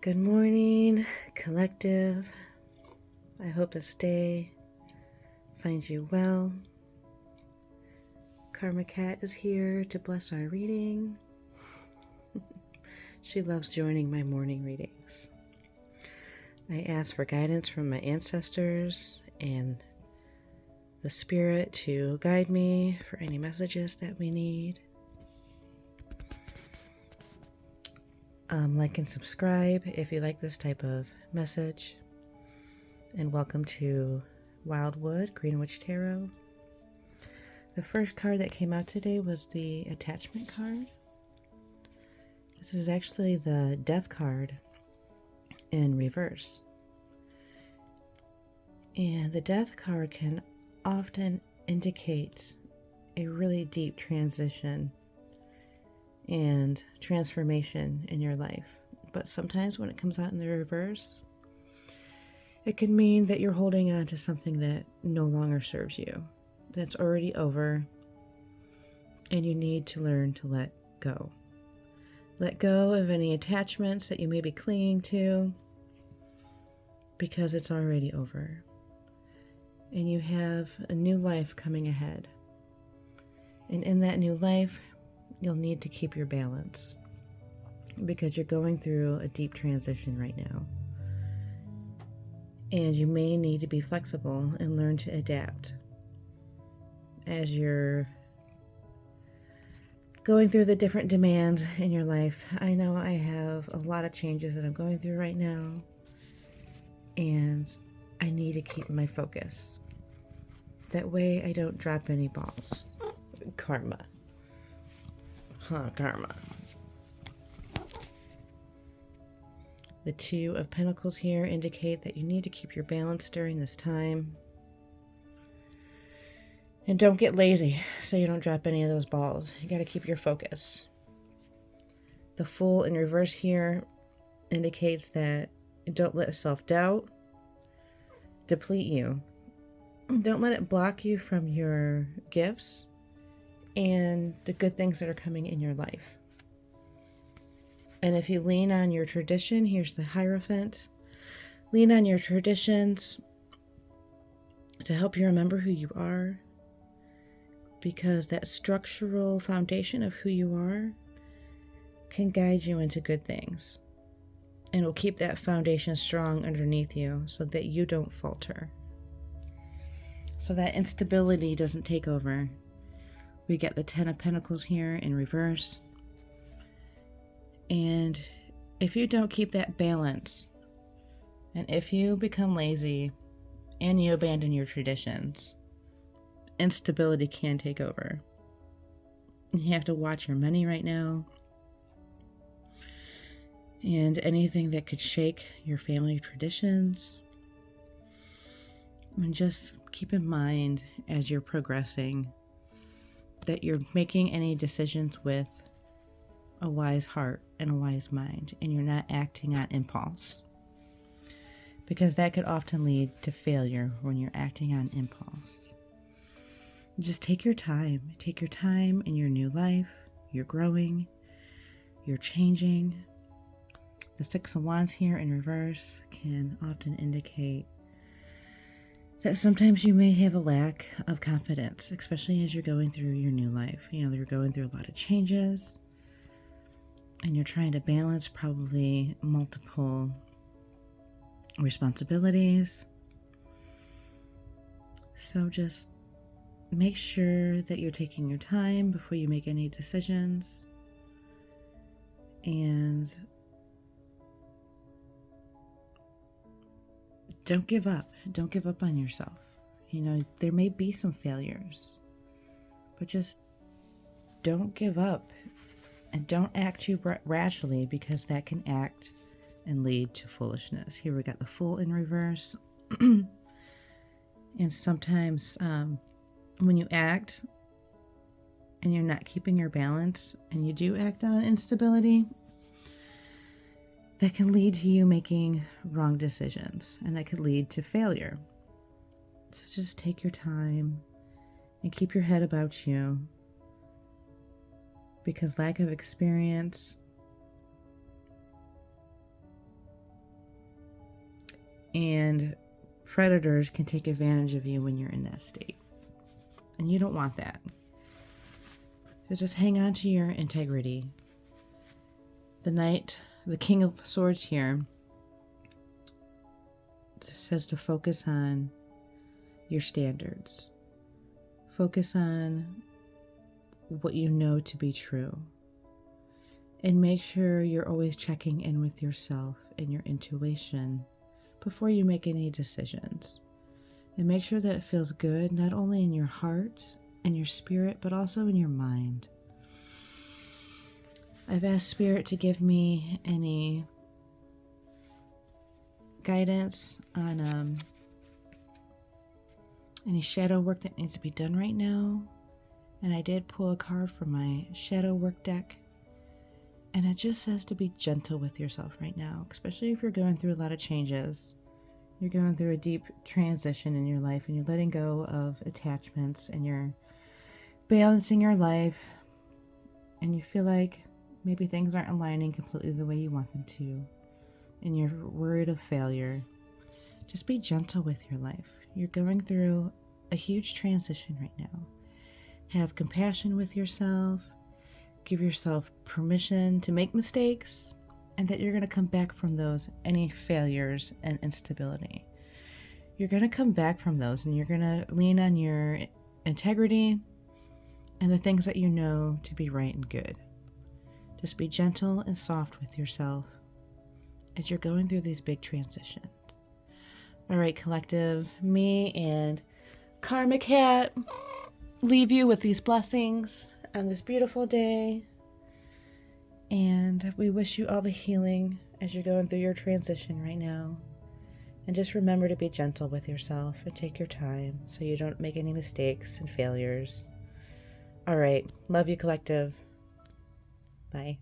Good morning, collective. I hope this day finds you well. Karma Cat is here to bless our reading. She loves joining my morning readings. I ask for guidance from my ancestors and the spirit to guide me for any messages that we need. Like and subscribe if you like this type of message. And welcome to Wildwood Green Witch Tarot. The first card that came out today was the attachment card. This is actually the death card in reverse. And the death card can often indicate a really deep transition and transformation in your life. But sometimes when it comes out in the reverse, it can mean that you're holding on to something that no longer serves you, that's already over, and you need to learn to let go. Let go of any attachments that you may be clinging to, because it's already over. And you have a new life coming ahead. And in that new life, you'll need to keep your balance, because you're going through a deep transition right now. And you may need to be flexible and learn to adapt as you're going through the different demands in your life. I know I have a lot of changes that I'm going through right now, and I need to keep my focus. That way I don't drop any balls. Karma. Karma. The Two of Pentacles here indicate that you need to keep your balance during this time. And don't get lazy so you don't drop any of those balls. You got to keep your focus. The Fool in reverse here indicates that don't let self-doubt deplete you. Don't let it block you from your gifts and the good things that are coming in your life. And if you lean on your tradition, here's the Hierophant. Lean on your traditions to help you remember who you are, because that structural foundation of who you are can guide you into good things. And will keep that foundation strong underneath you so that you don't falter. So that instability doesn't take over. We get the Ten of Pentacles here in reverse. And if you don't keep that balance, and if you become lazy and you abandon your traditions, instability can take over. You have to watch your money right now. And anything that could shake your family traditions. And just keep in mind as you're progressing that you're making any decisions with a wise heart and a wise mind, and you're not acting on impulse, because that could often lead to failure when you're acting on impulse. Just take your time in your new life. You're growing, you're changing. The Six of Wands here in reverse can often indicate that sometimes you may have a lack of confidence, especially as you're going through your new life. You know, you're going through a lot of changes, and you're trying to balance probably multiple responsibilities. So just make sure that you're taking your time before you make any decisions. And don't give up. Don't give up on yourself. You know, there may be some failures, but just don't give up. And don't act too rashly, because that can act and lead to foolishness. Here we got the Fool in reverse. And sometimes when you act and you're not keeping your balance and you do act on instability, that can lead to you making wrong decisions, and that could lead to failure. So just take your time and keep your head about you, because lack of experience and predators can take advantage of you when you're in that state. And you don't want that. So just hang on to your integrity. The Knight, the King of Swords here, says to focus on your standards. Focus on what you know to be true. And make sure you're always checking in with yourself and your intuition before you make any decisions. And make sure that it feels good, not only in your heart and your spirit, but also in your mind. I've asked Spirit to give me any guidance on any shadow work that needs to be done right now. And I did pull a card from my shadow work deck. And it just says to be gentle with yourself right now, especially if you're going through a lot of changes. You're going through a deep transition in your life and you're letting go of attachments and you're balancing your life and you feel like maybe things aren't aligning completely the way you want them to and you're worried of failure. Just be gentle with your life. You're going through a huge transition right now. Have compassion with yourself. Give yourself permission to make mistakes and that you're going to come back from those, any failures and instability. You're going to come back from those and you're going to lean on your integrity and the things that you know to be right and good. Just be gentle and soft with yourself as you're going through these big transitions. All right, collective, me and Karmic Hat leave you with these blessings on this beautiful day. And we wish you all the healing as you're going through your transition right now. And just remember to be gentle with yourself and take your time so you don't make any mistakes and failures. All right. Love you, collective. Bye.